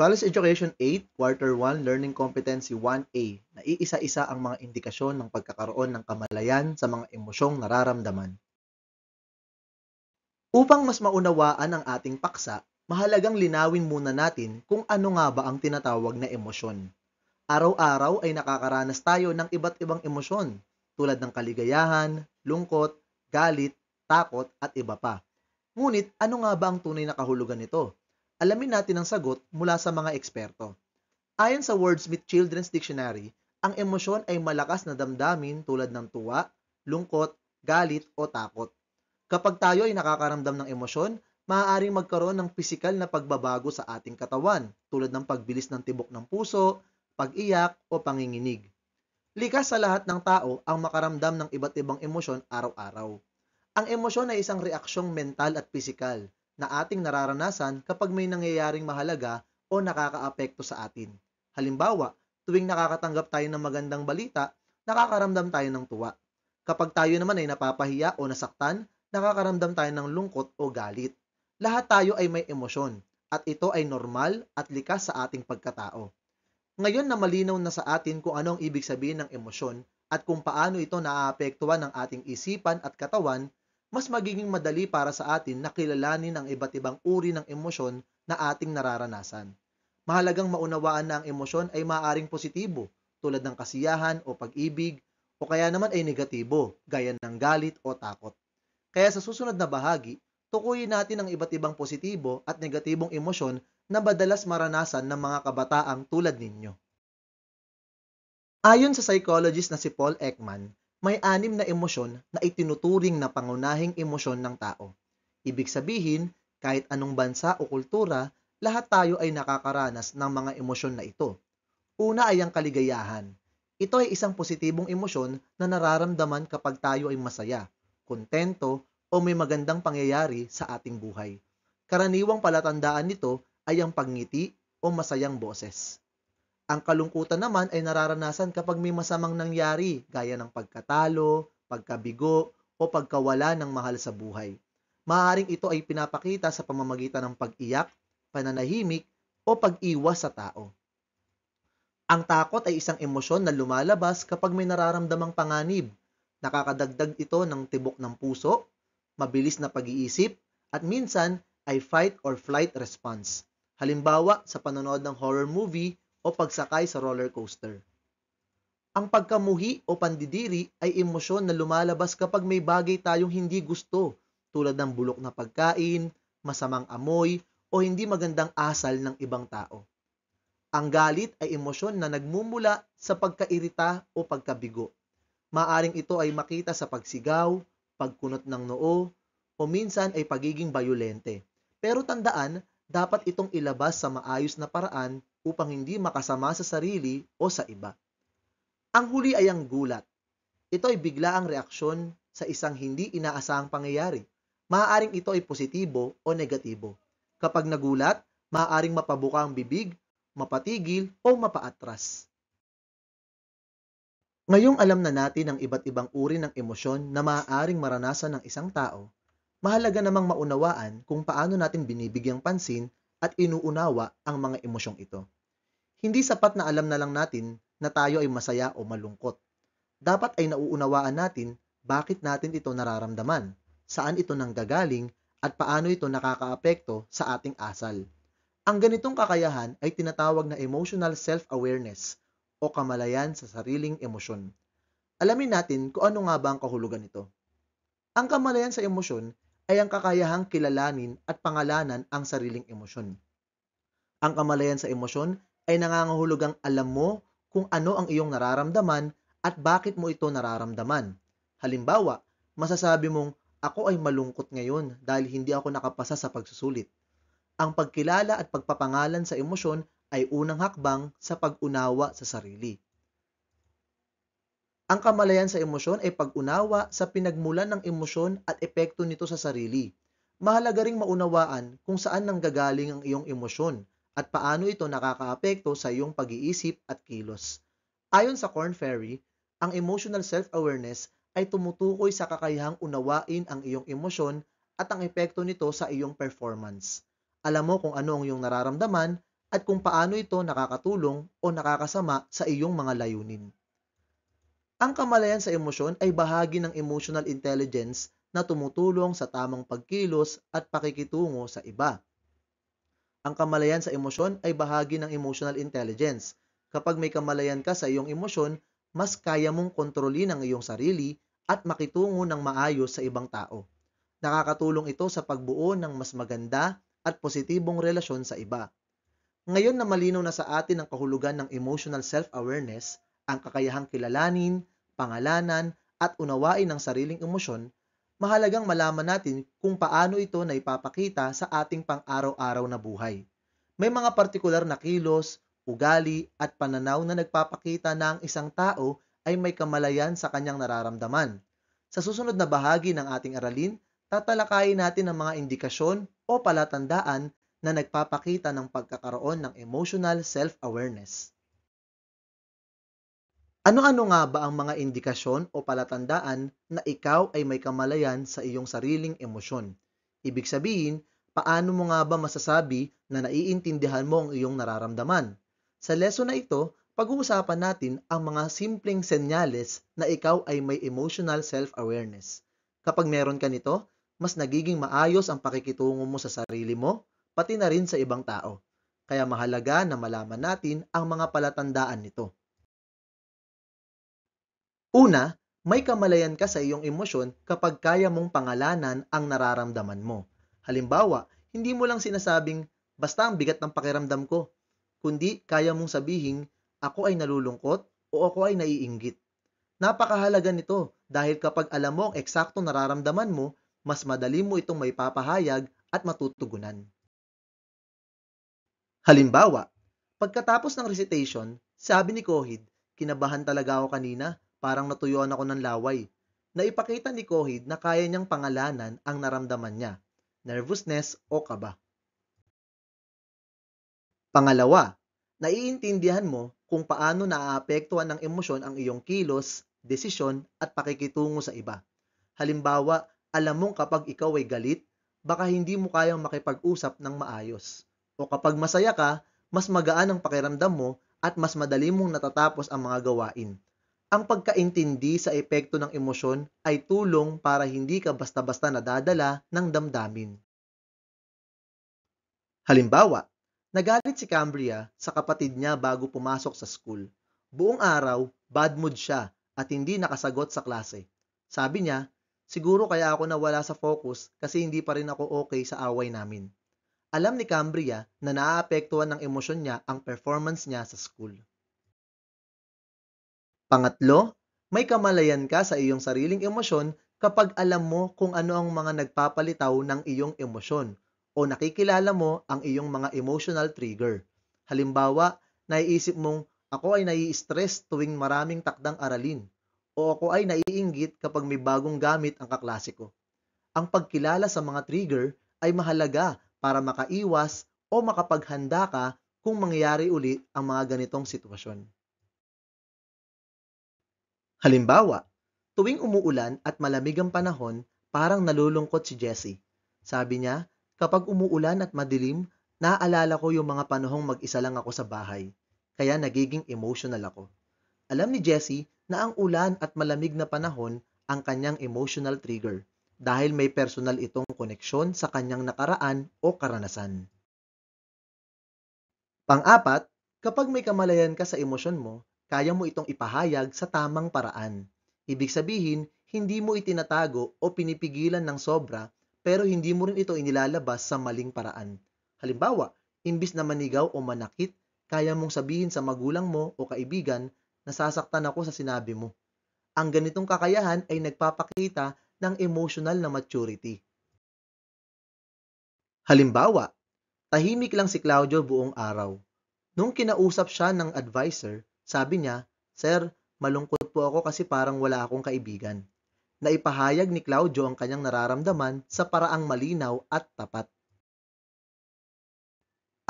College Education 8, Quarter 1, Learning Competency 1A, naiisa-isa ang mga indikasyon ng pagkakaroon ng kamalayan sa mga emosyong nararamdaman. Upang mas maunawaan ang ating paksa, mahalagang linawin muna natin kung ano nga ba ang tinatawag na emosyon. Araw-araw ay nakakaranas tayo ng iba't ibang emosyon tulad ng kaligayahan, lungkot, galit, takot at iba pa. Ngunit ano nga ba ang tunay na kahulugan nito? Alamin natin ang sagot mula sa mga eksperto. Ayon sa Wordsmith Children's Dictionary, ang emosyon ay malakas na damdamin tulad ng tuwa, lungkot, galit o takot. Kapag tayo ay nakakaramdam ng emosyon, maaaring magkaroon ng pisikal na pagbabago sa ating katawan tulad ng pagbilis ng tibok ng puso, pag-iyak o panginginig. Likas sa lahat ng tao ang makaramdam ng iba't ibang emosyon araw-araw. Ang emosyon ay isang reaksyong mental at pisikal na ating nararanasan kapag may nangyayaring mahalaga o nakakaapekto sa atin. Halimbawa, tuwing nakakatanggap tayo ng magandang balita, nakakaramdam tayo ng tuwa. Kapag tayo naman ay napapahiya o nasaktan, nakakaramdam tayo ng lungkot o galit. Lahat tayo ay may emosyon at ito ay normal at likas sa ating pagkatao. Ngayon na malinaw na sa atin kung ano ang ibig sabihin ng emosyon at kung paano ito naaapektuhan ng ating isipan at katawan, mas magiging madali para sa atin na kilalanin ang iba't ibang uri ng emosyon na ating nararanasan. Mahalagang maunawaan na ang emosyon ay maaaring positibo tulad ng kasiyahan o pag-ibig o kaya naman ay negatibo gaya ng galit o takot. Kaya sa susunod na bahagi, tukuyin natin ang iba't ibang positibo at negatibong emosyon na madalas maranasan ng mga kabataang tulad ninyo. Ayon sa psychologist na si Paul Ekman, may 6 na emosyon na itinuturing na pangunahing emosyon ng tao. Ibig sabihin, kahit anong bansa o kultura, lahat tayo ay nakakaranas ng mga emosyon na ito. Una ay ang kaligayahan. Ito ay isang positibong emosyon na nararamdaman kapag tayo ay masaya, kontento, o may magandang pangyayari sa ating buhay. Karaniwang palatandaan nito ay ang pagngiti o masayang boses. Ang kalungkutan naman ay nararanasan kapag may masamang nangyari gaya ng pagkatalo, pagkabigo, o pagkawala ng mahal sa buhay. Maaaring ito ay pinapakita sa pamamagitan ng pag-iyak, pananahimik, o pag-iwas sa tao. Ang takot ay isang emosyon na lumalabas kapag may nararamdamang panganib. Nakakadagdag ito ng tibok ng puso, mabilis na pag-iisip, at minsan ay fight or flight response. Halimbawa sa panonood ng horror movie o pagsakay sa roller coaster. Ang pagkamuhi o pandidiri ay emosyon na lumalabas kapag may bagay tayong hindi gusto tulad ng bulok na pagkain, masamang amoy, o hindi magandang asal ng ibang tao. Ang galit ay emosyon na nagmumula sa pagkairita o pagkabigo. Maaring ito ay makita sa pagsigaw, pagkunot ng noo, o minsan ay pagiging bayolente. Pero tandaan, dapat itong ilabas sa maayos na paraan upang hindi makasama sa sarili o sa iba. Ang huli ay ang gulat. Ito ay biglaang reaksyon sa isang hindi inaasahang pangyayari. Maaaring ito ay positibo o negatibo. Kapag nagulat, maaaring mapabuka ang bibig, mapatigil o mapaatras. Ngayong alam na natin ang iba't ibang uri ng emosyon na maaaring maranasan ng isang tao, mahalaga namang maunawaan kung paano natin binibigyang pansin at inuunawa ang mga emosyong ito. Hindi sapat na alam na lang natin na tayo ay masaya o malungkot. Dapat ay nauunawaan natin bakit natin ito nararamdaman, saan ito nanggagaling, at paano ito nakakaapekto sa ating asal. Ang ganitong kakayahan ay tinatawag na emotional self-awareness o kamalayan sa sariling emosyon. Alamin natin kung ano nga ba ang kahulugan nito. Ang kamalayan sa emosyon ay ang kakayahang kilalanin at pangalanan ang sariling emosyon. Ang kamalayan sa emosyon ay nangangahulugang alam mo kung ano ang iyong nararamdaman at bakit mo ito nararamdaman. Halimbawa, masasabi mong, ako ay malungkot ngayon dahil hindi ako nakapasa sa pagsusulit. Ang pagkilala at pagpapangalan sa emosyon ay unang hakbang sa pag-unawa sa sarili. Ang kamalayan sa emosyon ay pag-unawa sa pinagmulan ng emosyon at epekto nito sa sarili. Mahalaga ring maunawaan kung saan nanggagaling ang iyong emosyon at paano ito nakakaapekto sa iyong pag-iisip at kilos. Ayon sa Korn Ferry, ang emotional self-awareness ay tumutukoy sa kakayahang unawain ang iyong emosyon at ang epekto nito sa iyong performance. Alam mo kung ano ang iyong nararamdaman at kung paano ito nakakatulong o nakakasama sa iyong mga layunin. Ang kamalayan sa emosyon ay bahagi ng emotional intelligence na tumutulong sa tamang pagkilos at pakikitungo sa iba. Ang kamalayan sa emosyon ay bahagi ng emotional intelligence. Kapag may kamalayan ka sa iyong emosyon, mas kaya mong kontrolin ang iyong sarili at makitungo ng maayos sa ibang tao. Nakakatulong ito sa pagbuo ng mas maganda at positibong relasyon sa iba. Ngayon na malinaw na sa atin ang kahulugan ng emotional self-awareness, ang kakayahang kilalanin, pangalanan, at unawain ang sariling emosyon, mahalagang malaman natin kung paano ito naipapakita sa ating pang-araw-araw na buhay. May mga partikular na kilos, ugali, at pananaw na nagpapakita na ang isang tao ay may kamalayan sa kanyang nararamdaman. Sa susunod na bahagi ng ating aralin, tatalakayin natin ang mga indikasyon o palatandaan na nagpapakita ng pagkakaroon ng emotional self-awareness. Ano-ano nga ba ang mga indikasyon o palatandaan na ikaw ay may kamalayan sa iyong sariling emosyon? Ibig sabihin, paano mo nga ba masasabi na naiintindihan mo ang iyong nararamdaman? Sa lesson na ito, pag-uusapan natin ang mga simpleng senyales na ikaw ay may emotional self-awareness. Kapag meron ka nito, mas nagiging maayos ang pakikitungo mo sa sarili mo, pati na rin sa ibang tao. Kaya mahalaga na malaman natin ang mga palatandaan nito. Una, may kamalayan ka sa iyong emosyon kapag kaya mong pangalanan ang nararamdaman mo. Halimbawa, hindi mo lang sinasabing, basta ang bigat ng pakiramdam ko, kundi kaya mong sabihin, ako ay nalulungkot o ako ay naiinggit. Napakahalaga nito dahil kapag alam mo ang eksaktong nararamdaman mo, mas madali mo itong may papahayag at matutugunan. Halimbawa, pagkatapos ng recitation, sabi ni Kohid, kinabahan talaga ako kanina, parang natuyuan ako ng laway. Naipakita ni Kohid na kaya niyang pangalanan ang naramdaman niya, nervousness o kaba. Pangalawa, naiintindihan mo kung paano naaapektuhan ng emosyon ang iyong kilos, desisyon at pakikitungo sa iba. Halimbawa, alam mong kapag ikaw ay galit, baka hindi mo kayang makipag-usap ng maayos. O kapag masaya ka, mas magaan ang pakiramdam mo at mas madali mong natatapos ang mga gawain. Ang pagkaintindi sa epekto ng emosyon ay tulong para hindi ka basta-basta nadadala ng damdamin. Halimbawa, nagalit si Cambria sa kapatid niya bago pumasok sa school. Buong araw, bad mood siya at hindi nakasagot sa klase. Sabi niya, siguro kaya ako nawala sa focus kasi hindi pa rin ako okay sa away namin. Alam ni Cambria na naaapektuhan ng emosyon niya ang performance niya sa school. Pangatlo, may kamalayan ka sa iyong sariling emosyon kapag alam mo kung ano ang mga nagpapalitaw ng iyong emosyon o nakikilala mo ang iyong mga emotional trigger. Halimbawa, naiisip mong ako ay nai-stress tuwing maraming takdang aralin o ako ay naiinggit kapag may bagong gamit ang kaklase ko. Ang pagkilala sa mga trigger ay mahalaga para makaiwas o makapaghanda ka kung mangyayari uli ang mga ganitong sitwasyon. Halimbawa, tuwing umuulan at malamig ang panahon, parang nalulungkot si Jessie. Sabi niya, kapag umuulan at madilim, naaalala ko yung mga panahong mag-isa lang ako sa bahay. Kaya nagiging emotional ako. Alam ni Jessie na ang ulan at malamig na panahon ang kanyang emotional trigger dahil may personal itong koneksyon sa kanyang nakaraan o karanasan. Pang-apat, kapag may kamalayan ka sa emosyon mo, kaya mo itong ipahayag sa tamang paraan. Ibig sabihin, hindi mo itinatago o pinipigilan ng sobra pero hindi mo rin ito inilalabas sa maling paraan. Halimbawa, imbis na manigaw o manakit, kaya mong sabihin sa magulang mo o kaibigan, nasasaktan ako sa sinabi mo. Ang ganitong kakayahan ay nagpapakita ng emotional na maturity. Halimbawa, tahimik lang si Claudio buong araw. Nung kinausap siya ng advisor, sabi niya, Sir, malungkot po ako kasi parang wala akong kaibigan. Naipahayag ni Claudio ang kanyang nararamdaman sa paraang malinaw at tapat.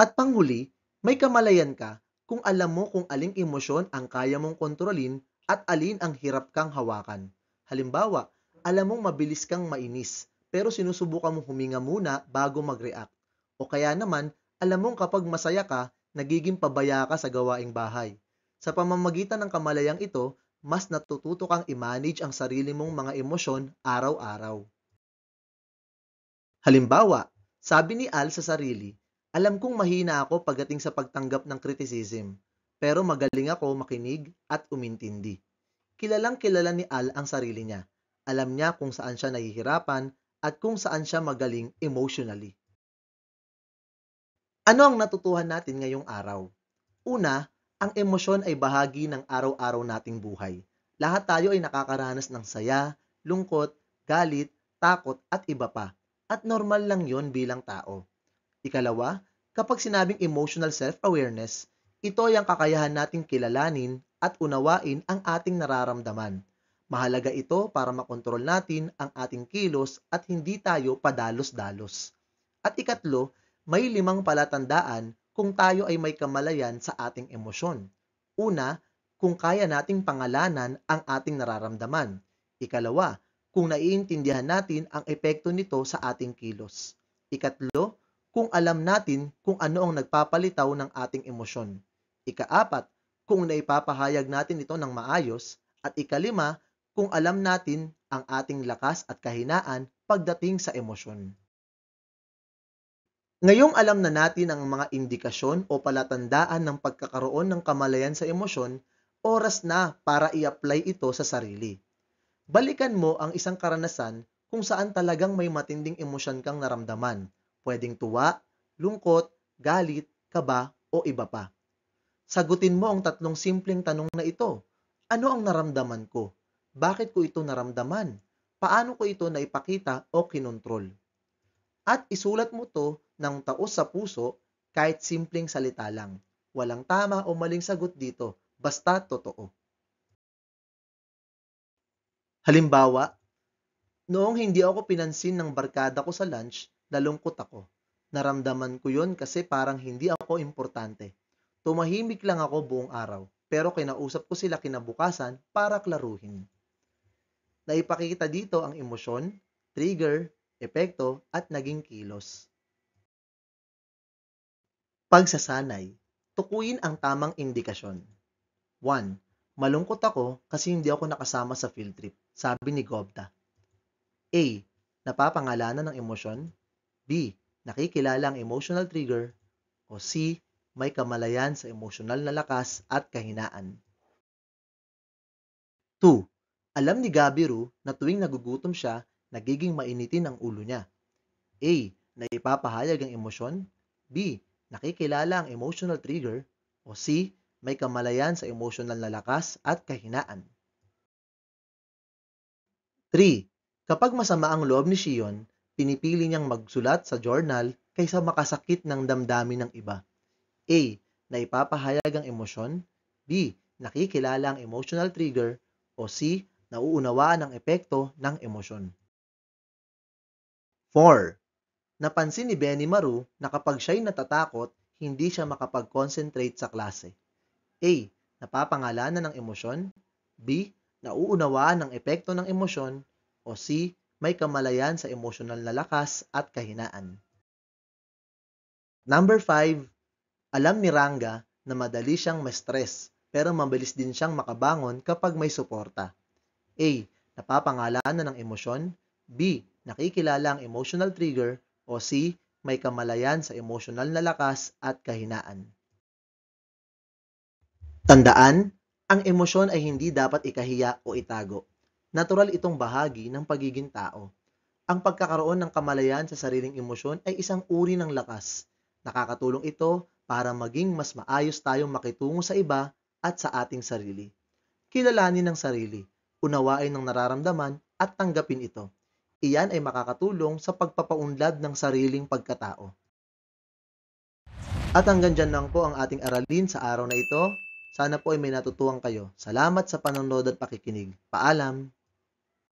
At panghuli, may kamalayan ka kung alam mo kung aling emosyon ang kaya mong kontrolin at alin ang hirap kang hawakan. Halimbawa, alam mong mabilis kang mainis, pero sinusubukan mong huminga muna bago mag-react. O kaya naman, alam mong kapag masaya ka, nagiging pabaya ka sa gawaing bahay. Sa pamamagitan ng kamalayang ito, mas natututo kang i-manage ang sarili mong mga emosyon araw-araw. Halimbawa, sabi ni Al sa sarili, alam kong mahina ako pagdating sa pagtanggap ng criticism, pero magaling ako makinig at umintindi. Kilalang kilala ni Al ang sarili niya. Alam niya kung saan siya nahihirapan at kung saan siya magaling emotionally. Ano ang natutuhan natin ngayong araw? Una, ang emosyon ay bahagi ng araw-araw nating buhay. Lahat tayo ay nakakaranas ng saya, lungkot, galit, takot at iba pa. At normal lang yon bilang tao. Ikalawa, kapag sinabing emotional self-awareness, ito ay ang kakayahan nating kilalanin at unawain ang ating nararamdaman. Mahalaga ito para makontrol natin ang ating kilos at hindi tayo padalos-dalos. At ikatlo, may 5 palatandaan kung tayo ay may kamalayan sa ating emosyon. Una, kung kaya nating pangalanan ang ating nararamdaman. Ikalawa, kung naiintindihan natin ang epekto nito sa ating kilos. Ikatlo, kung alam natin kung ano ang nagpapalitaw ng ating emosyon. Ikaapat, kung naipapahayag natin ito ng maayos. At ikalima, kung alam natin ang ating lakas at kahinaan pagdating sa emosyon. Ngayong alam na natin ang mga indikasyon o palatandaan ng pagkakaroon ng kamalayan sa emosyon, oras na para i-apply ito sa sarili. Balikan mo ang isang karanasan kung saan talagang may matinding emosyon kang naramdaman. Pwedeng tuwa, lungkot, galit, kaba o iba pa. Sagutin mo ang 3 simpleng tanong na ito. Ano ang naramdaman ko? Bakit ko ito naramdaman? Paano ko ito naipakita o kinontrol? At isulat mo to ng taos sa puso kahit simpleng salita lang. Walang tama o maling sagot dito, basta totoo. Halimbawa, noong hindi ako pinansin ng barkada ko sa lunch, nalungkot ako. Naramdaman ko yon kasi parang hindi ako importante. Tumahimik lang ako buong araw, pero kinausap ko sila kinabukasan para klaruhin. Naipakita dito ang emosyon, trigger, epekto at naging kilos. Pagsasanay. Tukuyin ang tamang indikasyon. 1. Malungkot ako kasi hindi ako nakasama sa field trip, sabi ni Gobda. A. Napapangalanan ng emosyon. B. Nakikilala ang emotional trigger. O C. May kamalayan sa emosyonal na lakas at kahinaan. 2. Alam ni Gabiru na tuwing nagugutom siya, nagiging mainitin ang ulo niya. A. Naipapahayag ang emosyon. B. Nakikilala ang emotional trigger. O C. May kamalayan sa emosyonal na lakas at kahinaan. 3. Kapag masama ang loob ni Shion, pinipili niyang magsulat sa journal kaysa makasakit ng damdamin ng iba. A. Naipapahayag ang emosyon. B. Nakikilala ang emotional trigger. O C. Nauunawaan ang epekto ng emosyon. 4. Napansin ni Benny Maru na kapag siya'y natatakot, hindi siya makapag-concentrate sa klase. A. Napapangalanan ng emosyon. B. Nauunawaan ang epekto ng emosyon. O C. May kamalayan sa emosyonal na lakas at kahinaan. Number 5. Alam ni Ranga na madali siyang ma-stress pero mabilis din siyang makabangon kapag may suporta. A. Napapangalanan ng emosyon. B. Nakikilala ang emotional trigger. O C. May kamalayan sa emosyonal na lakas at kahinaan. Tandaan, ang emosyon ay hindi dapat ikahiya o itago. Natural itong bahagi ng pagiging tao. Ang pagkakaroon ng kamalayan sa sariling emosyon ay isang uri ng lakas. Nakakatulong ito para maging mas maayos tayong makitungo sa iba at sa ating sarili. Kilalanin ang sarili, unawain ang nararamdaman at tanggapin ito. Iyan ay makakatulong sa pagpapaunlad ng sariling pagkatao. At hanggang dyan lang po ang ating aralin sa araw na ito. Sana po ay may natutuhan kayo. Salamat sa panonood at pakikinig. Paalam!